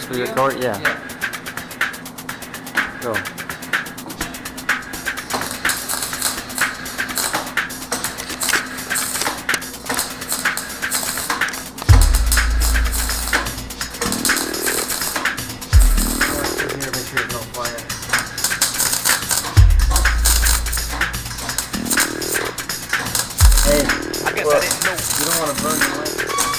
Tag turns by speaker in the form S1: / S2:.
S1: Through your door? Yeah. Go. Here, make sure there's no fire. Hey,
S2: I guess
S1: well,
S2: I didn't know.
S1: you don't want to burn your light.